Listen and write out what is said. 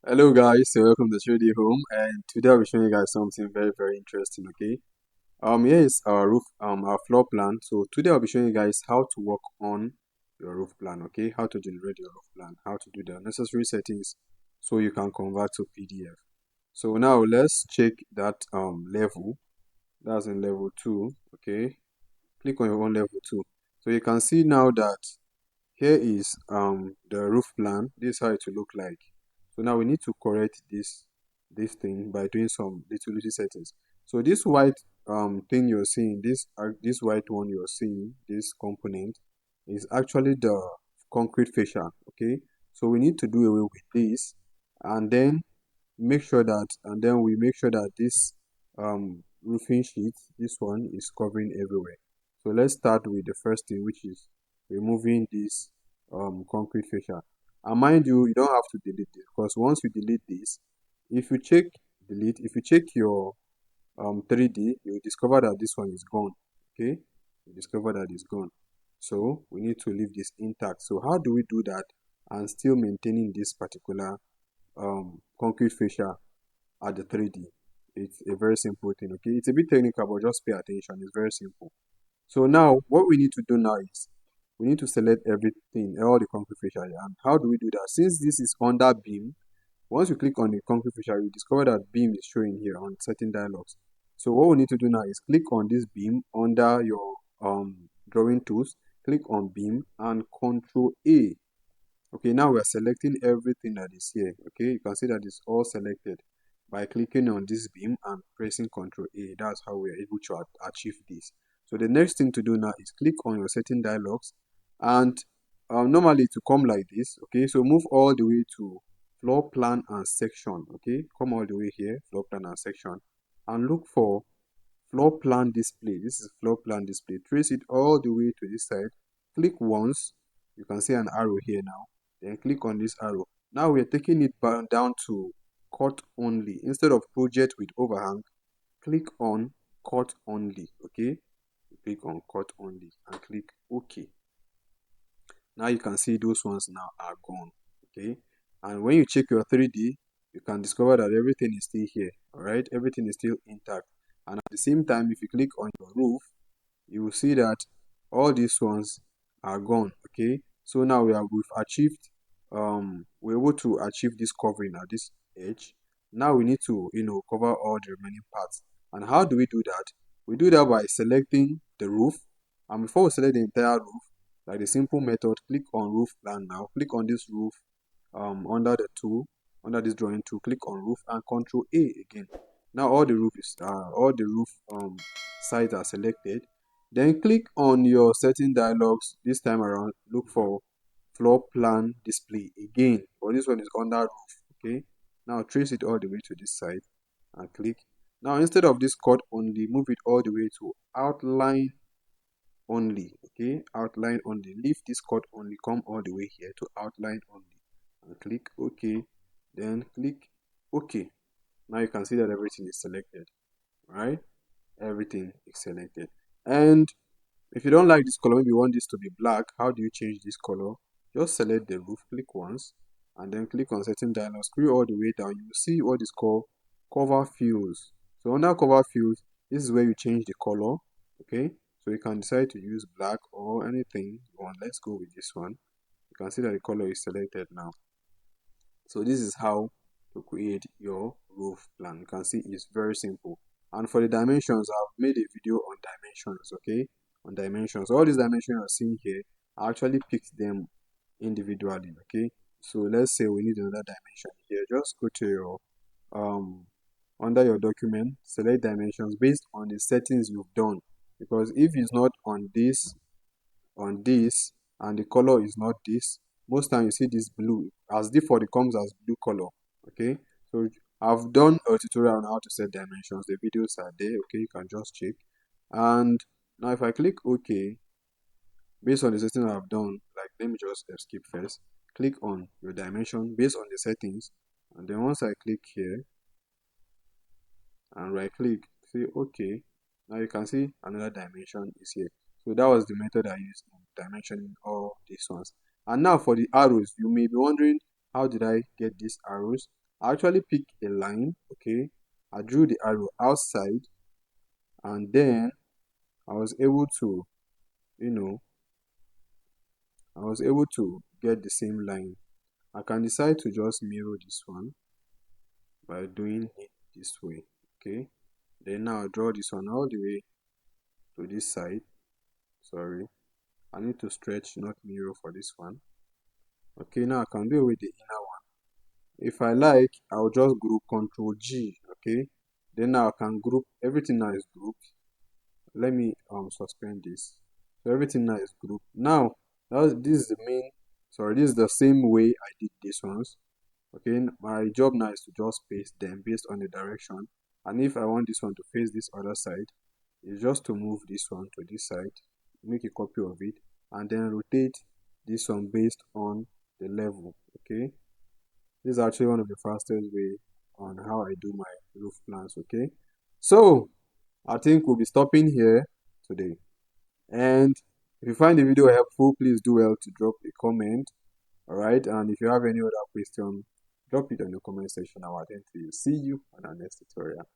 Hello guys, so welcome to 3D Home, and today I'll be showing you guys something very interesting. Okay, here is our roof, our floor plan. So today I'll be showing you guys how to work on your roof plan. Okay, how to generate your roof plan, how to do the necessary settings so you can convert to PDF. So now let's check that level. That's in level 2. Okay, click on your own level 2. So you can see now that here is the roof plan. This is how it will look like. So now we need to correct this thing by doing some little settings. So this white thing you're seeing, this white one you're seeing, this component is actually the concrete fascia. Okay, so we need to do away with this, and then we make sure that this roofing sheet, this one, is covering everywhere. So let's start with the first thing, which is removing this concrete fascia. And mind you, you don't have to delete this, because once you delete this, if you check if you check your 3D, you discover that this one is gone. Okay, you discover that it's gone. So we need to leave this intact. So how do we do that and still maintaining this particular concrete fascia at the 3D? It's a very simple thing. Okay, it's a bit technical, but just pay attention. It's very simple. So now what we need to do now is we need to select everything, all the concrete fascia. And how do we do that? Since this is under beam, once you click on the concrete fascia, you discover that beam is showing here on certain dialogues. So what we need to do now is click on this beam under your drawing tools, click on beam and Control A. Okay, now we are selecting everything that is here. Okay, you can see that it's all selected by clicking on this beam and pressing Ctrl A. That's how we are able to achieve this. So the next thing to do now is click on your setting dialogs, and normally to come like this. Okay, so move all the way to floor plan and section. Okay, come all the way here, floor plan and section, and look for floor plan display. This is floor plan display. Trace it all the way to this side. Click once. You can see an arrow here now. Then click on this arrow. Now we are taking it down to cut only. Instead of project with overhang, click on cut only. Okay, click on cut only and click OK. Now you can see those ones now are gone. Okay, and when you check your 3D, you can discover that everything is still here. All right, everything is still intact. And at the same time, if you click on your roof, you will see that all these ones are gone. Okay, so now we've achieved we're able to achieve this covering at this edge. Now we need to cover all the remaining parts. And how do we do that? We do that by selecting the roof, and before we select the entire roof, like the simple method, click on roof plan. Now click on this roof under the tool, under this drawing tool, click on roof and Control A again. Now all the roof sides are selected. Then click on your setting dialogs. This time around, look for floor plan display again, but this one is under roof. Okay, now trace it all the way to this side and click. Now instead of this cut only, move it all the way to outline only. Okay, outline only. Leave this cut only, come all the way here to outline only and click OK. Then click OK. Now you can see that everything is selected. Right, everything is selected. And if you don't like this color, maybe you want this to be black, how do you change this color? Just select the roof, click once, and then click on setting dialog, scroll all the way down. You will see what is called cover fields. So under cover fields, this is where you change the color. Okay, so you can decide to use black or anything you want. Let's go with this one. You can see that the color is selected now. So this is how to create your roof plan. You can see it's very simple. And for the dimensions, I've made a video on dimensions. Okay, on dimensions, all these dimensions you're seeing here, I actually picked them individually. Okay, so let's say we need another dimension here. Just go to your under your document, select dimensions based on the settings you've done, because if it's not on this and the color is not this, most time you see this blue as default, it comes as blue color. Okay, so I've done a tutorial on how to set dimensions. The videos are there. Okay, you can just check. And now if I click OK, based on the setting I've done, like let me just skip first, click on your dimension based on the settings, and then once I click here and right click, say OK, now you can see another dimension is here. So that was the method I used in dimensioning all these ones. And now for the arrows, you may be wondering, how did I get these arrows? I actually picked a line, okay. I drew the arrow outside, and then I was able to, you know, I was able to get the same line. I can decide to just mirror this one by doing it this way, okay. Then now I'll draw this one all the way to this side. Sorry, I need to stretch, not mirror, for this one. Okay, now I can do it with the inner one. If I like, I'll just group Control G, okay. Then now I can group everything. Now is grouped. Let me suspend this. So everything now is grouped. Now this is the main, sorry, this is the same way I did these ones. Okay, my job now is to just paste them based on the direction. And if I want this one to face this other side, it's just to move this one to this side, make a copy of it, and then rotate this one based on the level. Okay, this is actually one of the fastest way on how I do my roof plans. Okay, so I think we'll be stopping here today. And if you find the video helpful, please do well to drop a comment. All right, and if you have any other question, drop it in the comment section. I'll attend to you. See you on our next tutorial.